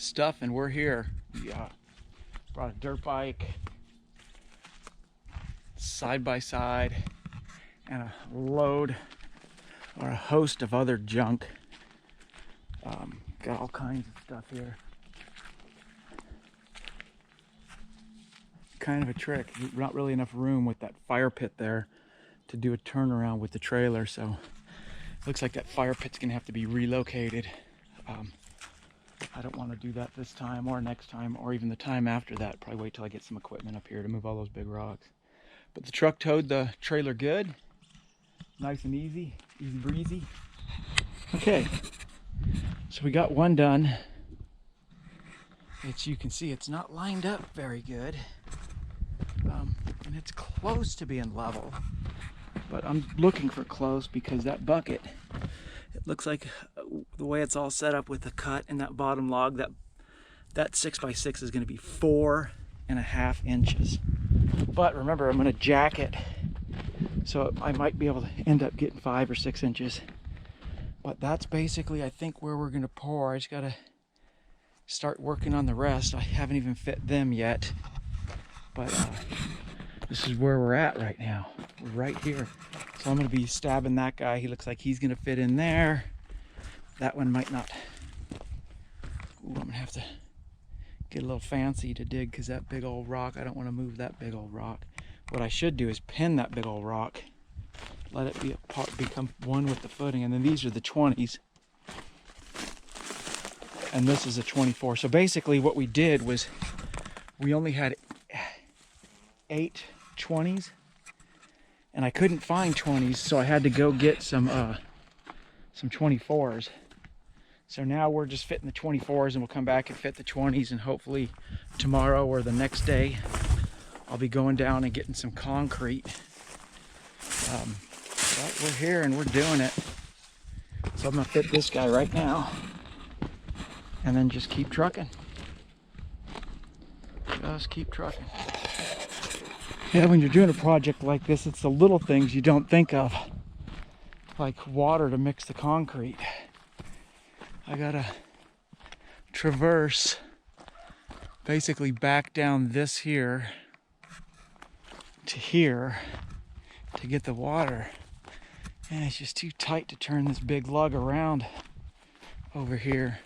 stuff, and we're here. We brought a dirt bike, side by side, and a load or a host of other junk. Got all kinds of stuff here. Kind of a trick. Not really enough room with that fire pit there to do a turnaround with the trailer, so looks like that fire pit's gonna have to be relocated. I don't want to do that this time or next time or even the time after that. Probably wait till I get some equipment up here to move all those big rocks. But the truck towed the trailer good. Nice and easy breezy. Okay, so we got one done. You can see it's not lined up very good. And it's close to being level. But I'm looking for close because that bucket, it looks like the way it's all set up with the cut in that bottom log, that 6x6 is going to be 4.5 inches. But remember, I'm going to jack it, so I might be able to end up getting 5 or 6 inches. But that's basically, I think, where we're going to pour. I just got to start working on the rest. I haven't even fit them yet. But this is where we're at right now. We're right here. So I'm going to be stabbing that guy. He looks like he's going to fit in there. That one might not. Ooh, I'm going to have to get a little fancy to dig because that big old rock, I don't want to move that big old rock. What I should do is pin that big old rock. Let it be a part, become one with the footing. And then these are the 20s. And this is a 24. So basically what we did was we only had 8 20s. And I couldn't find 20s, so I had to go get some 24s. So now we're just fitting the 24s, and we'll come back and fit the 20s, and hopefully tomorrow or the next day I'll be going down and getting some concrete. But we're here and we're doing it. So I'm gonna fit this guy right now and then just keep trucking. Just keep trucking. Yeah, when you're doing a project like this, it's the little things you don't think of, like water to mix the concrete. I gotta traverse, basically back down this here to here to get the water. And it's just too tight to turn this big lug around over here.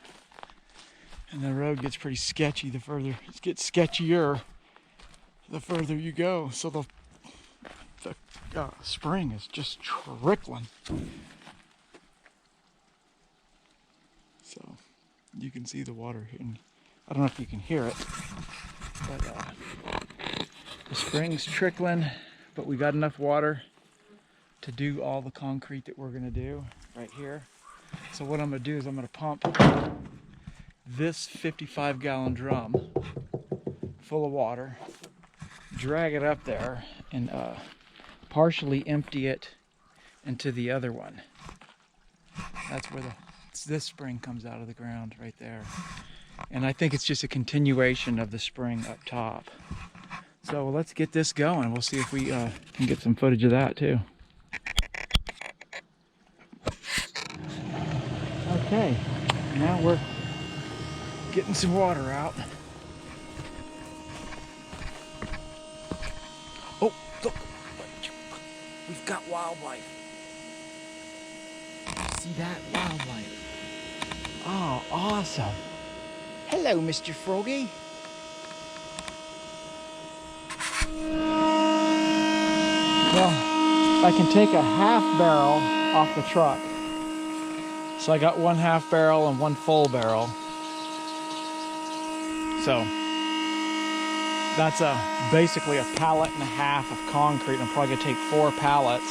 And the road gets pretty sketchy the further, it gets sketchier the further you go. So the spring is just trickling. So you can see the water here. I don't know if you can hear it, but the spring's trickling, but we got enough water to do all the concrete that we're gonna do right here. So what I'm gonna do is I'm gonna pump this 55-gallon drum full of water, drag it up there, and partially empty it into the other one. That's where this spring comes out of the ground right there. And I think it's just a continuation of the spring up top. So let's get this going. We'll see if we can get some footage of that too. Okay, now we're getting some water out. Oh, look, we've got wildlife. See that? Wildlife. Oh, awesome. Hello, Mr. Froggy. Well, I can take a half barrel off the truck. So I got 1 half barrel and 1 full barrel. So that's basically a pallet and a half of concrete. I'm probably gonna take 4 pallets.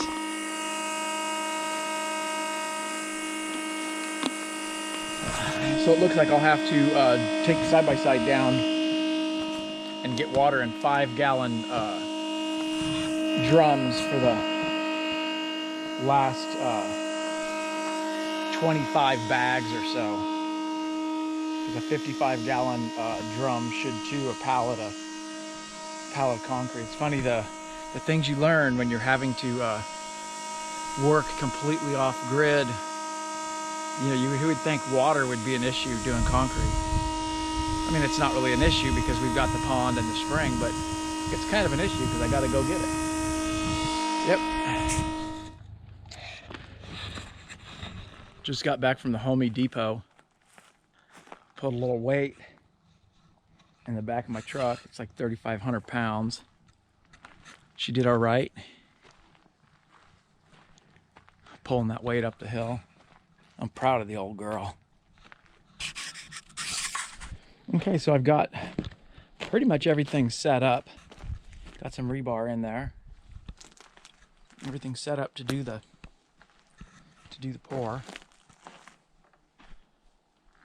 So it looks like I'll have to take the side-by-side down and get water in 5-gallon drums for the last 25 bags or so. Because a 55-gallon drum should do a pallet of concrete. It's funny the things you learn when you're having to work completely off grid. You know, you would think water would be an issue doing concrete. I mean, it's not really an issue because we've got the pond in the spring, but it's kind of an issue because I got to go get it. Yep. Just got back from the Home Depot. Put a little weight in the back of my truck. It's like 3,500 pounds. She did all right. Pulling that weight up the hill. I'm proud of the old girl. Okay, so I've got pretty much everything set up. Got some rebar in there. Everything's set up to do the pour.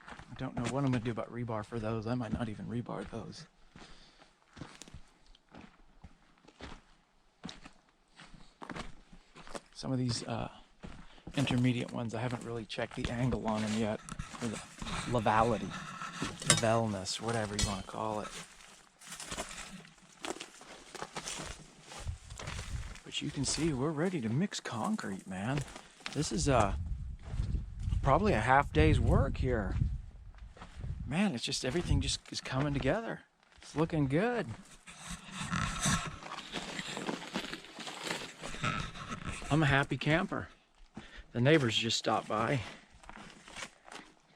I don't know what I'm gonna do about rebar for those. I might not even rebar those. Some of these intermediate ones, I haven't really checked the angle on them yet, or the levelness, whatever you want to call it. But you can see we're ready to mix concrete, man. This is probably a half day's work here. Man, it's just everything just is coming together. It's looking good. I'm a happy camper. The neighbors just stopped by,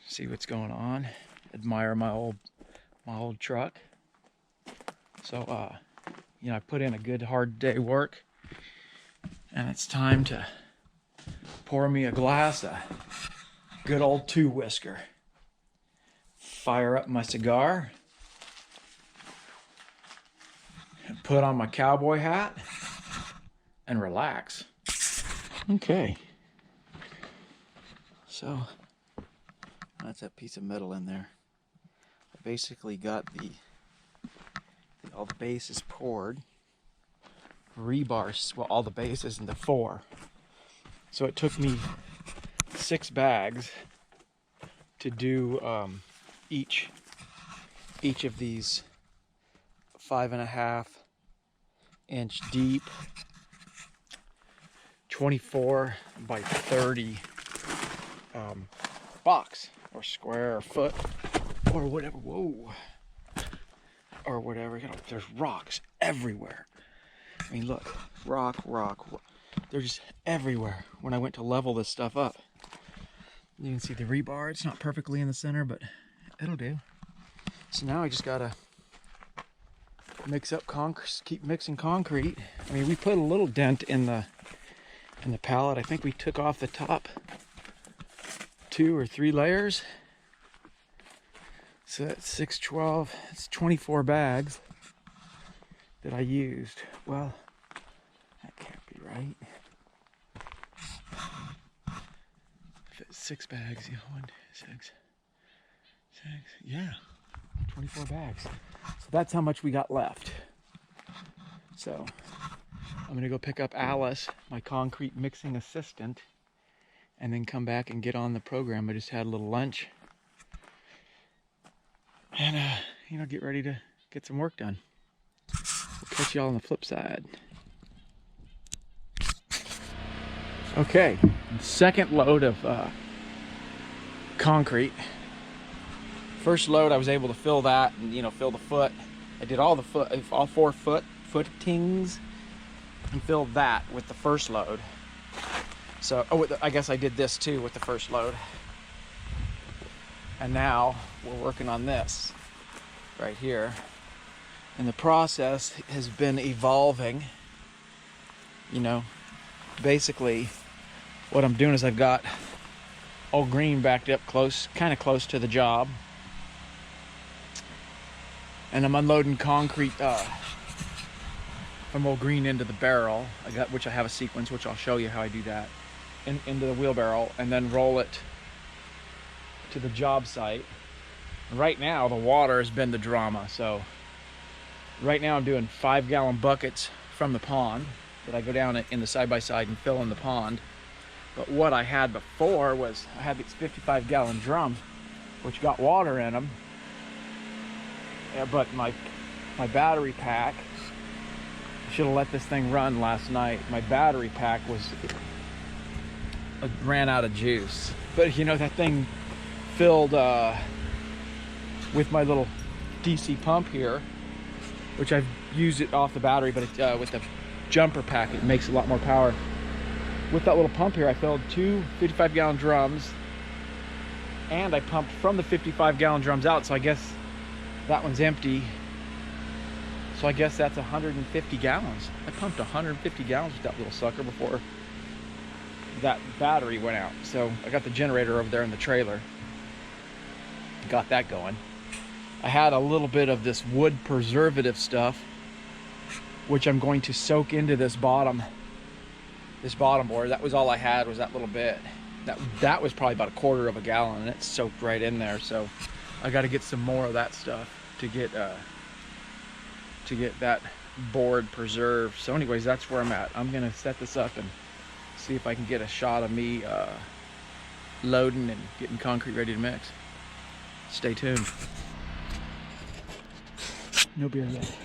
see what's going on, admire my old truck. So, you know, I put in a good hard day work, and it's time to pour me a glass of good old two whisker. Fire up my cigar, and put on my cowboy hat, and relax. Okay. So that's that piece of metal in there. I basically got all the bases poured. Rebars, well, all the bases into 4. So it took me 6 bags to do each of these 5.5 inch deep 24 by 30 box or square or foot or whatever. Whoa, or whatever. You know, there's rocks everywhere. I mean, look, rock. They're just everywhere. When I went to level this stuff up, you can see the rebar. It's not perfectly in the center, but it'll do. So now I just gotta mix up concrete, keep mixing concrete. I mean, we put a little dent in the pallet. I think we took off the top 2 or 3 layers. So that's 6, 12, it's 24 bags that I used. Well, that can't be right. If it's 6 bags, you know, 1, 2, 6, yeah, 24 bags. So that's how much we got left. So I'm gonna go pick up Alice, my concrete mixing assistant, and then come back and get on the program. I just had a little lunch. And, you know, get ready to get some work done. We'll catch y'all on the flip side. Okay, second load of concrete. First load, I was able to fill that and, you know, fill the foot. I did all 4 footings and filled that with the first load. So, I guess I did this too with the first load. And now we're working on this right here. And the process has been evolving. You know, basically what I'm doing is I've got old green backed up close, kind of close to the job. And I'm unloading concrete from old green into the barrel. Which I have a sequence, which I'll show you how I do that. Into the wheelbarrow, and then roll it to the job site. Right now the water has been the drama, so right now I'm doing 5-gallon buckets from the pond that I go down in the side-by-side and fill in the pond. But what I had before was I had these 55-gallon drums which got water in them, but my battery pack, I should have let this thing run last night. My battery pack ran out of juice. But you know, that thing filled with my little DC pump here, which I've used it off the battery, but it, with the jumper pack, it makes a lot more power. With that little pump here, I filled two 55-gallon drums, and I pumped from the 55-gallon drums out, so I guess that one's empty. So I guess that's 150 gallons. I pumped 150 gallons with that little sucker before that battery went out. So I got the generator over there in the trailer. Got that going. I had a little bit of this wood preservative stuff, which I'm going to soak into this bottom board. That was all I had, was that little bit. That was probably about 1/4 of a gallon, and it's soaked right in there. So I got to get some more of that stuff to get that board preserved. So anyways, that's where I'm at. I'm gonna set this up and see if I can get a shot of me loading and getting concrete ready to mix. Stay tuned. No beer yet.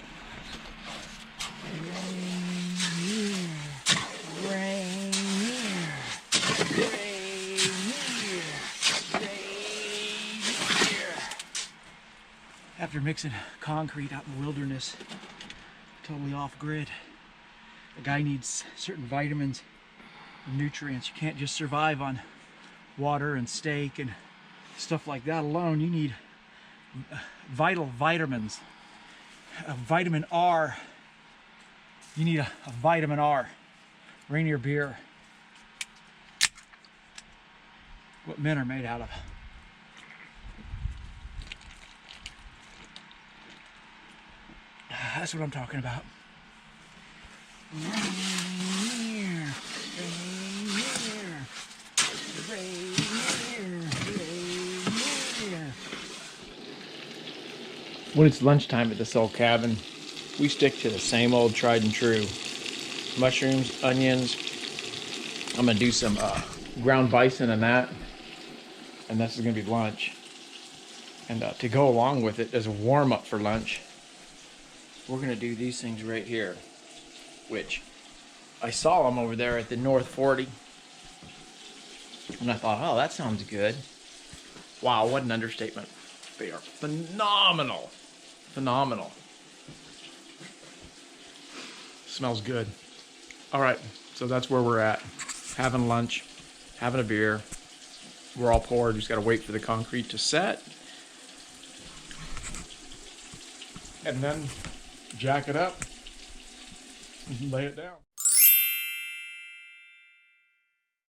After mixing concrete out in the wilderness, totally off grid, the guy needs certain vitamins and nutrients. You can't just survive on water and steak and stuff like that alone. You need vital vitamins. A vitamin R. You need a vitamin R. Rainier beer. What men are made out of. That's what I'm talking about. When it's lunchtime at this old cabin, we stick to the same old tried and true. Mushrooms, onions. I'm gonna do some ground bison and that. And this is gonna be lunch. And to go along with it as a warm up for lunch, we're gonna do these things right here, which I saw them over there at the North 40. And I thought, oh, that sounds good. Wow, what an understatement. They are phenomenal. Phenomenal. Smells good. All right, so that's where we're at. Having lunch, having a beer. We're all poured. Just got to wait for the concrete to set. And then jack it up and lay it down.